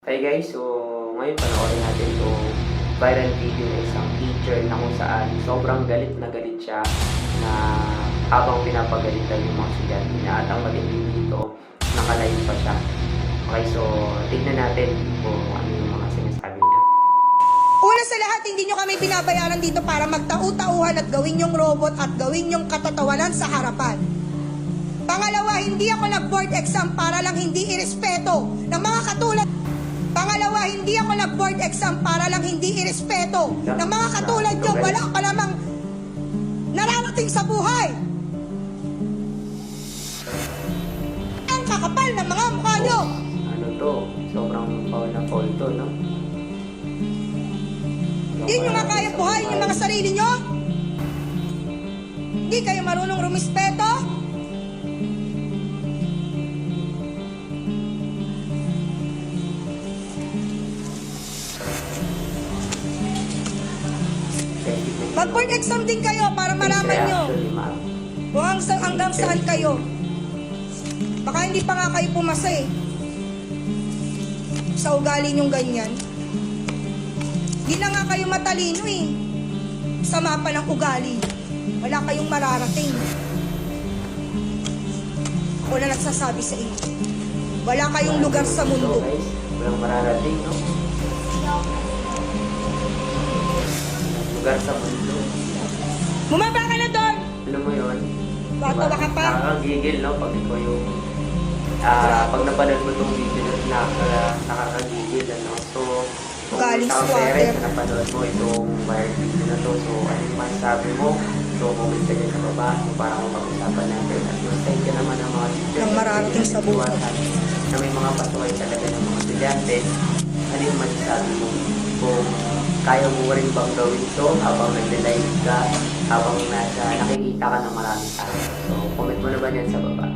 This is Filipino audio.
Hi guys, so ngayon panoorin natin itong viral video ng isang teacher na kung saan sobrang galit na galit siya na habang pinapagalitan yung mga estudyante niya at ang matindi dito, nakalive pa siya. Okay, so tignan natin kung ano yung mga sinasabi niya. Una sa lahat, hindi nyo kami binabayaran dito para magtau-tauhan at gawin yung robot at gawin yung katatawanan sa harapan. Pangalawa, hindi ako nag-board exam para lang hindi irespeto ng mga katulad. Pangalawa, hindi ako nag-board exam para lang hindi irespeto ng mga katulad nyo. Wala ka lamang nararating sa buhay. Ang kakapal ng mga mukha nyo. Ano to? Sobrang foul na foul to, no? Hindi nyo nga kaya buhayin yung mga sarili nyo. Hindi kayo marunong rumispeto. Mag-board exam din kayo para malaman nyo kung hanggang saan kayo. Baka hindi pa nga kayo pumasa eh. Sa ugali nyong ganyan. Hindi na nga kayo matalino eh. Sama pa ng ugali. Wala kayong mararating. Ako na nagsasabi sa inyo. Wala kayong lugar sa mundo. Walang mararating, no? Lugar sa mundo. Bumaba ka na doon! Alam mo yun? Batawa ka pa? Nakakagigil, no? Pag ikaw yung... pag napanood mo itong video na nakakagigil, ano? So, kung Galing sa swatter. parents na napanood mo itong viral video na to, so ano yung masasabi mo? So, comment ka dyan sa baba, so para kung pag-usapan natin. At yung thank you naman ng mga teacher Nang mararating sa buhay. na may mga pasuhay talaga ng mga estudyante. Ano yung masasabi mo? Kung kaya mo rin bang gawin ito habang nag-live ka, habang nakikita ka ng maraming tao. So, comment mo na ba yan sa baba?